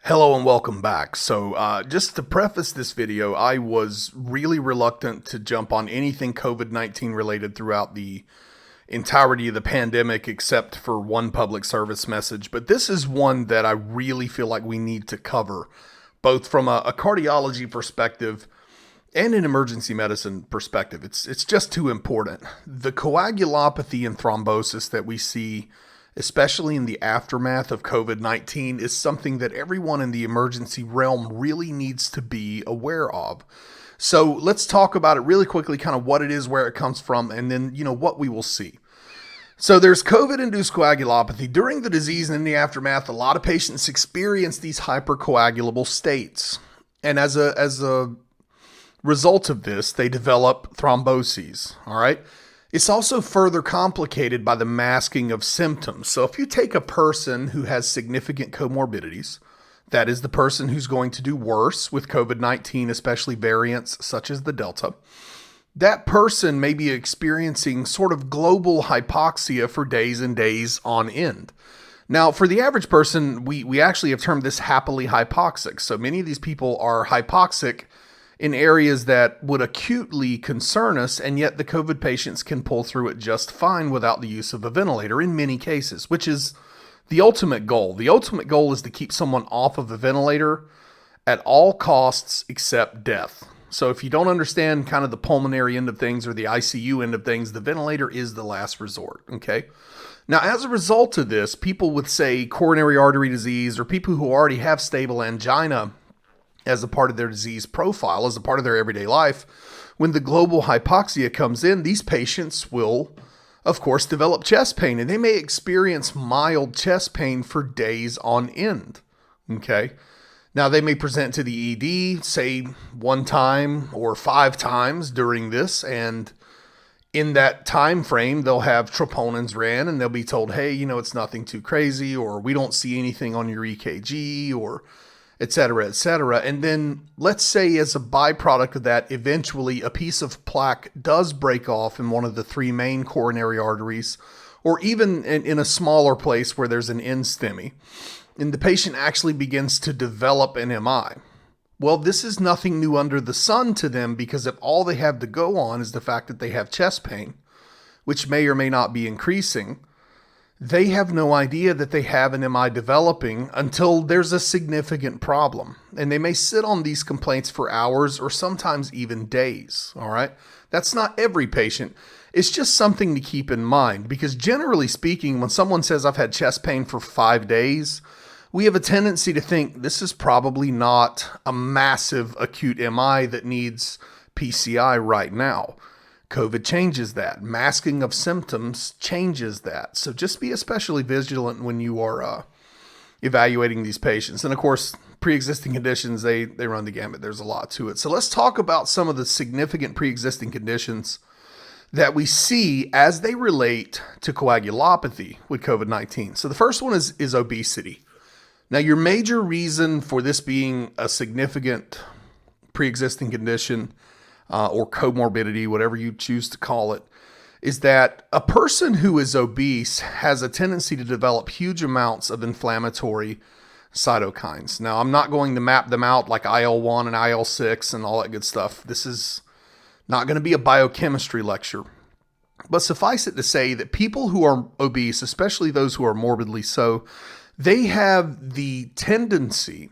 Hello and welcome back. Just to preface this video, I was really reluctant to jump on anything COVID-19 related throughout the entirety of the pandemic except for one public service message. But this is one that I really feel like we need to cover, both from a cardiology perspective and an emergency medicine perspective. It's just too important. The coagulopathy and thrombosis that we see, especially in the aftermath of COVID-19, is something that everyone in the emergency realm really needs to be aware of. So let's talk about it really quickly, kind of what it is, where it comes from, and then, what we will see. So there's COVID-induced coagulopathy. During the disease and in the aftermath, a lot of patients experience these hypercoagulable states. And as a result of this, they develop thromboses, all right? It's also further complicated by the masking of symptoms. So if you take a person who has significant comorbidities, that is the person who's going to do worse with COVID-19, especially variants such as the Delta, that person may be experiencing sort of global hypoxia for days and days on end. Now, for the average person, we actually have termed this happily hypoxic. So many of these people are hypoxic in areas that would acutely concern us, and yet the COVID patients can pull through it just fine without the use of a ventilator in many cases, which is the ultimate goal. The ultimate goal is to keep someone off of a ventilator at all costs except death. So if you don't understand kind of the pulmonary end of things or the ICU end of things, the ventilator is the last resort, okay? Now, as a result of this, people with, say, coronary artery disease or people who already have stable angina as a part of their disease profile, as a part of their everyday life, when the global hypoxia comes in, these patients will, of course, develop chest pain, and they may experience mild chest pain for days on end, okay? Now, they may present to the ED, say, one time or 5 times during this, and in that time frame, they'll have troponins ran, and they'll be told, hey, it's nothing too crazy, or we don't see anything on your EKG, or et cetera, et cetera. And then let's say as a byproduct of that, eventually a piece of plaque does break off in one of the 3 main coronary arteries, or even in a smaller place where there's an end-STEMI, and the patient actually begins to develop an MI. Well, this is nothing new under the sun to them, because if all they have to go on is the fact that they have chest pain, which may or may not be increasing, they have no idea that they have an MI developing until there's a significant problem. And they may sit on these complaints for hours or sometimes even days, all right? That's not every patient. It's just something to keep in mind, because generally speaking, when someone says I've had chest pain for 5 days, we have a tendency to think this is probably not a massive acute MI that needs PCI right now. COVID changes that. Masking of symptoms changes that. So just be especially vigilant when you are evaluating these patients. And of course, pre-existing conditions, they run the gamut. There's a lot to it. So let's talk about some of the significant pre-existing conditions that we see as they relate to coagulopathy with COVID-19. So the first one is obesity. Now, your major reason for this being a significant pre-existing condition or comorbidity, whatever you choose to call it, is that a person who is obese has a tendency to develop huge amounts of inflammatory cytokines. Now, I'm not going to map them out like IL-1 and IL-6 and all that good stuff. This is not going to be a biochemistry lecture. But suffice it to say that people who are obese, especially those who are morbidly so, they have the tendency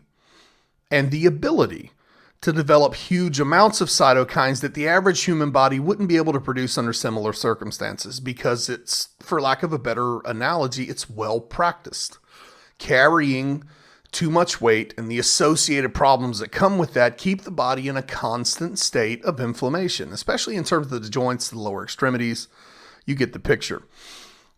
and the ability to develop huge amounts of cytokines that the average human body wouldn't be able to produce under similar circumstances, because it's, for lack of a better analogy, it's well practiced. Carrying too much weight and the associated problems that come with that keep the body in a constant state of inflammation, especially in terms of the joints, the lower extremities. You get the picture.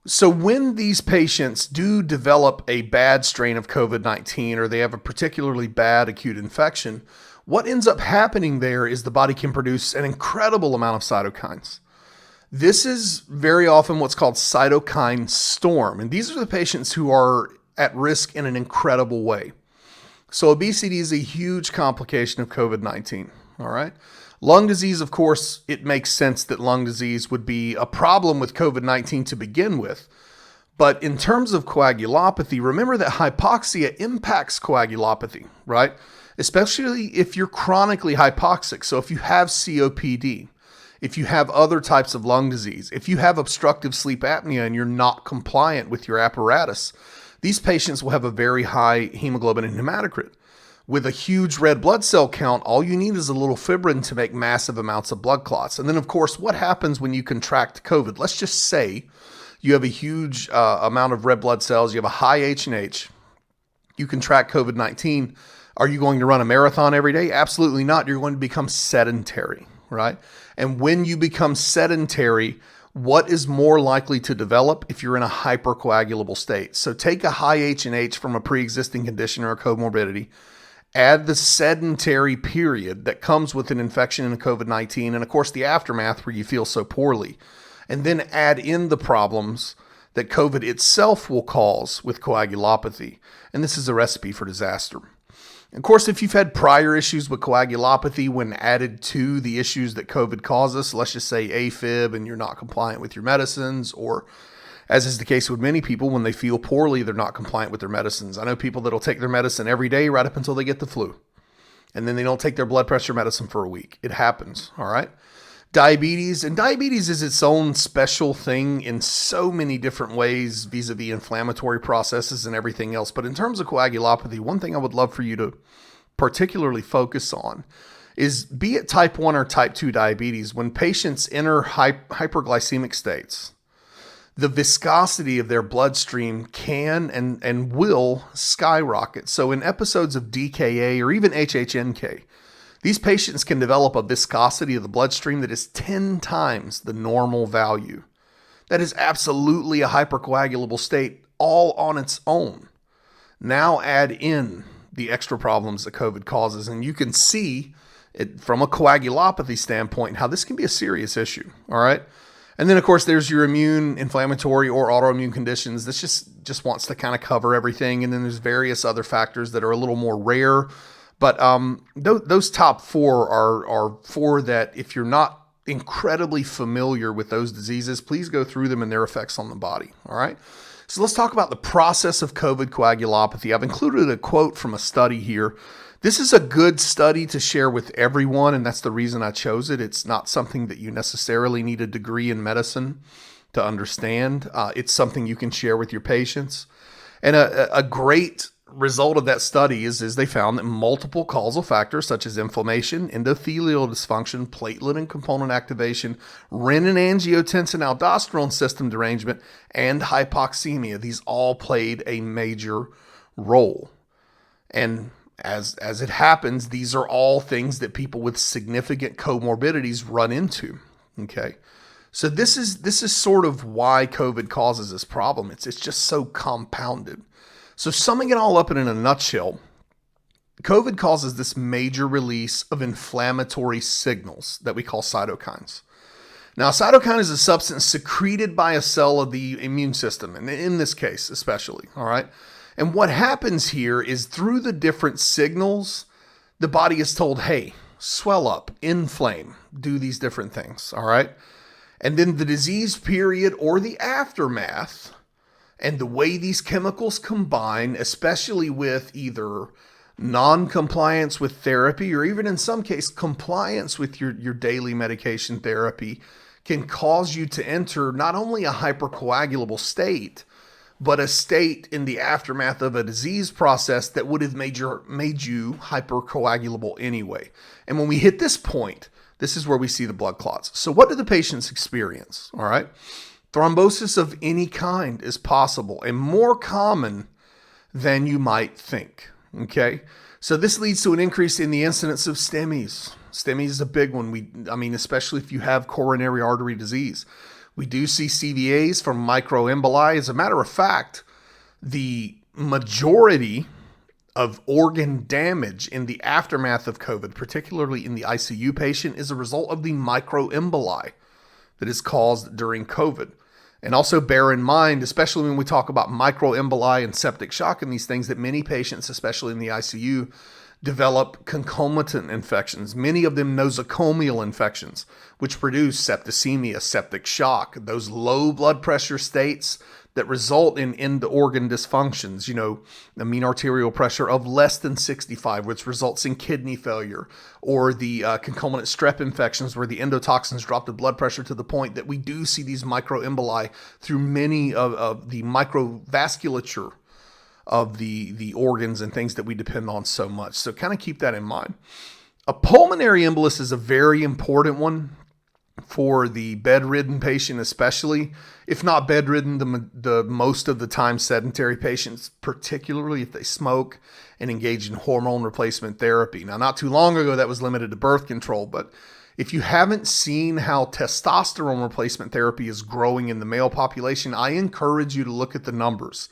So when these patients do develop a bad strain of COVID-19, or they have a particularly bad acute infection, what ends up happening there is the body can produce an incredible amount of cytokines. This is very often what's called cytokine storm. And these are the patients who are at risk in an incredible way. So obesity is a huge complication of COVID-19, all right? Lung disease, of course, it makes sense that lung disease would be a problem with COVID-19 to begin with. But in terms of coagulopathy, remember that hypoxia impacts coagulopathy, right? Especially if you're chronically hypoxic. So if you have COPD, if you have other types of lung disease, if you have obstructive sleep apnea and you're not compliant with your apparatus, these patients will have a very high hemoglobin and hematocrit. With a huge red blood cell count, all you need is a little fibrin to make massive amounts of blood clots. And then, of course, what happens when you contract COVID? Let's just say you have a huge amount of red blood cells, you have a high H&H, you contract COVID-19. Are you going to run a marathon every day? Absolutely not. You're going to become sedentary, right? And when you become sedentary, what is more likely to develop if you're in a hypercoagulable state? So take a high H&H from a pre-existing condition or a comorbidity, add the sedentary period that comes with an infection in COVID-19, and of course the aftermath where you feel so poorly, and then add in the problems that COVID itself will cause with coagulopathy. And this is a recipe for disaster. Of course, if you've had prior issues with coagulopathy when added to the issues that COVID causes, let's just say A-fib and you're not compliant with your medicines, or as is the case with many people, when they feel poorly, they're not compliant with their medicines. I know people that'll take their medicine every day right up until they get the flu. And then they don't take their blood pressure medicine for a week. It happens, all right? Diabetes, and diabetes is its own special thing in so many different ways vis-a-vis inflammatory processes and everything else. But in terms of coagulopathy, one thing I would love for you to particularly focus on is, be it type 1 or type 2 diabetes, when patients enter hyperglycemic states, the viscosity of their bloodstream can and will skyrocket. So in episodes of DKA or even HHNK, these patients can develop a viscosity of the bloodstream that is 10 times the normal value. That is absolutely a hypercoagulable state all on its own. Now add in the extra problems that COVID causes, and you can see it from a coagulopathy standpoint how this can be a serious issue, all right? And then, of course, there's your immune, inflammatory, or autoimmune conditions. This just wants to kind of cover everything. And then there's various other factors that are a little more rare. But those top four are four that, if you're not incredibly familiar with those diseases, please go through them and their effects on the body, all right? So let's talk about the process of COVID coagulopathy. I've included a quote from a study here. This is a good study to share with everyone, and that's the reason I chose it. It's not something that you necessarily need a degree in medicine to understand. It's something you can share with your patients. And a great result of that study is they found that multiple causal factors such as inflammation, endothelial dysfunction, platelet and component activation, renin-angiotensin-aldosterone system derangement, and hypoxemia, these all played a major role. And as it happens, these are all things that people with significant comorbidities run into. Okay, so this is sort of why COVID causes this problem. It's just so compounded. So summing it all up in a nutshell, COVID causes this major release of inflammatory signals that we call cytokines. Now, a cytokine is a substance secreted by a cell of the immune system, and in this case especially, all right? And what happens here is, through the different signals, the body is told, hey, swell up, inflame, do these different things, all right? And then the disease period or the aftermath, and the way these chemicals combine, especially with either non-compliance with therapy or even in some case compliance with your daily medication therapy, can cause you to enter not only a hypercoagulable state, but a state in the aftermath of a disease process that would have made you hypercoagulable anyway. And when we hit this point, this is where we see the blood clots. So what do the patients experience? All right. Thrombosis of any kind is possible and more common than you might think. Okay. So this leads to an increase in the incidence of STEMIs. STEMIs is a big one. Especially if you have coronary artery disease. We do see CVAs from microemboli. As a matter of fact, the majority of organ damage in the aftermath of COVID, particularly in the ICU patient, is a result of the microemboli that is caused during COVID. And also bear in mind, especially when we talk about microemboli and septic shock and these things, that many patients, especially in the ICU, develop concomitant infections, many of them nosocomial infections, which produce septicemia, septic shock, those low blood pressure states that result in end organ dysfunctions, the mean arterial pressure of less than 65, which results in kidney failure, or the concomitant strep infections where the endotoxins drop the blood pressure to the point that we do see these microemboli through many of the microvasculature of the organs and things that we depend on so much. So kind of keep that in mind. A pulmonary embolus is a very important one for the bedridden patient, especially. If not bedridden, the most of the time sedentary patients, particularly if they smoke and engage in hormone replacement therapy. Now, not too long ago, that was limited to birth control, but if you haven't seen how testosterone replacement therapy is growing in the male population, I encourage you to look at the numbers.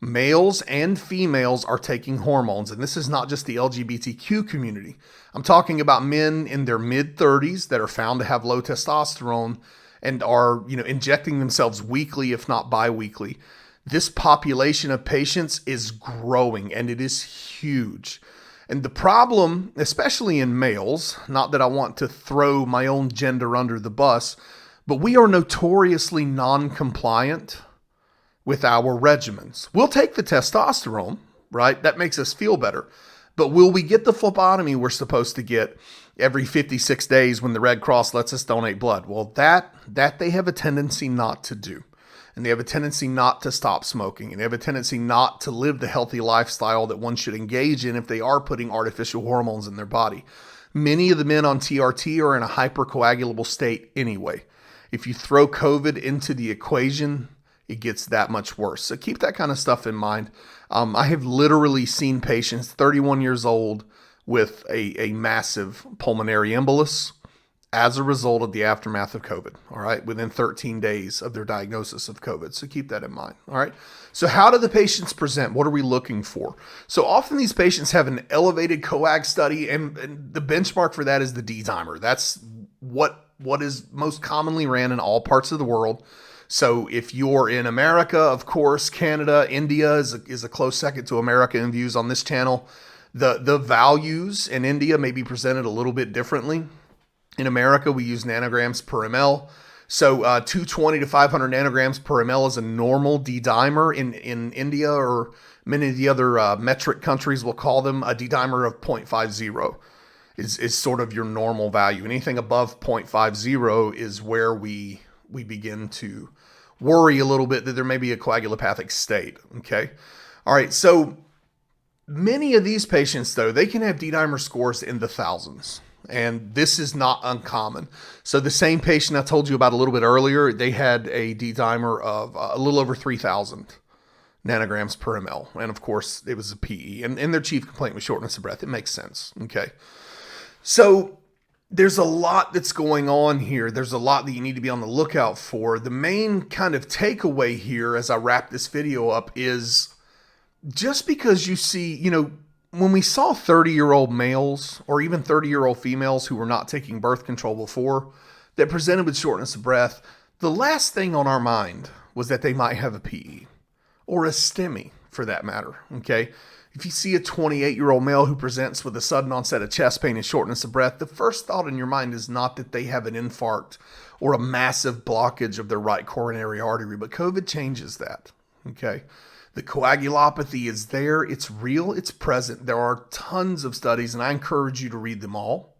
Males and females are taking hormones, and this is not just the LGBTQ community. I'm talking about men in their mid-30s that are found to have low testosterone and are, injecting themselves weekly, if not bi-weekly. This population of patients is growing, and it is huge. And the problem, especially in males, not that I want to throw my own gender under the bus, but we are notoriously non-compliant with our regimens. We'll take the testosterone, right? That makes us feel better. But will we get the phlebotomy we're supposed to get every 56 days when the Red Cross lets us donate blood? Well, that they have a tendency not to do. And they have a tendency not to stop smoking. And they have a tendency not to live the healthy lifestyle that one should engage in if they are putting artificial hormones in their body. Many of the men on TRT are in a hypercoagulable state anyway. If you throw COVID into the equation, it gets that much worse. So keep that kind of stuff in mind. I have literally seen patients 31 years old with a massive pulmonary embolus as a result of the aftermath of COVID, all right, within 13 days of their diagnosis of COVID. So keep that in mind, all right? So how do the patients present? What are we looking for? So often these patients have an elevated coag study, and the benchmark for that is the D-dimer. That's what is most commonly ran in all parts of the world. So if you're in America, of course, Canada, India is a close second to America in views on this channel. The values in India may be presented a little bit differently. In America, we use nanograms per ml. So 220 to 500 nanograms per ml is a normal D-dimer. In India, or many of the other metric countries will call them, a D-dimer of 0.50 is sort of your normal value. Anything above 0.50 is where we begin to worry a little bit that there may be a coagulopathic state, okay? All right, so many of these patients, though, they can have D-dimer scores in the thousands, and this is not uncommon. So the same patient I told you about a little bit earlier, they had a D-dimer of a little over 3,000 nanograms per ml, and of course, it was a PE, and their chief complaint was shortness of breath. It makes sense, okay? So there's a lot that's going on here. There's a lot that you need to be on the lookout for. The main kind of takeaway here as I wrap this video up is just because you see, when we saw 30-year-old males or even 30-year-old females who were not taking birth control before that presented with shortness of breath, the last thing on our mind was that they might have a PE or a STEMI for that matter, okay? If you see a 28-year-old male who presents with a sudden onset of chest pain and shortness of breath, the first thought in your mind is not that they have an infarct or a massive blockage of their right coronary artery, but COVID changes that, okay? The coagulopathy is there. It's real. It's present. There are tons of studies, and I encourage you to read them all.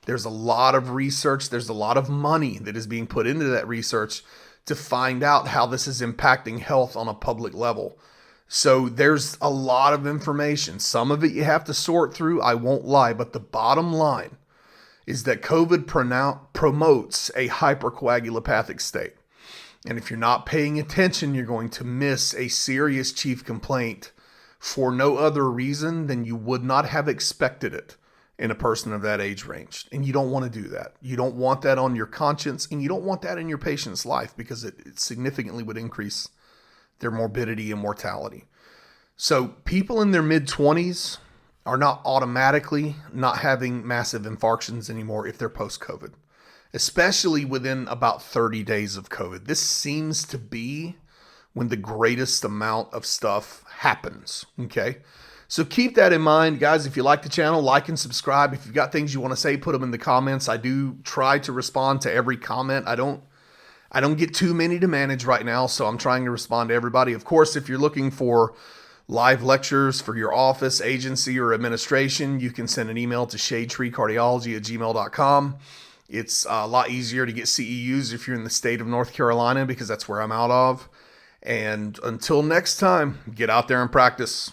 There's a lot of research. There's a lot of money that is being put into that research to find out how this is impacting health on a public level. So there's a lot of information. Some of it you have to sort through, I won't lie, but the bottom line is that COVID promotes a hypercoagulopathic state. And if you're not paying attention, you're going to miss a serious chief complaint for no other reason than you would not have expected it in a person of that age range. And you don't want to do that. You don't want that on your conscience, and you don't want that in your patient's life because it significantly would increase their morbidity and mortality. So people in their mid-20s are not automatically not having massive infarctions anymore if they're post-COVID, especially within about 30 days of COVID. This seems to be when the greatest amount of stuff happens, okay? So keep that in mind, guys. If you like the channel, like and subscribe. If you've got things you want to say, put them in the comments. I do try to respond to every comment. I don't I don't get too many to manage right now, so I'm trying to respond to everybody. Of course, if you're looking for live lectures for your office, agency, or administration, you can send an email to shadetreecardiology@gmail.com. It's a lot easier to get CEUs if you're in the state of North Carolina, because that's where I'm out of. And until next time, get out there and practice.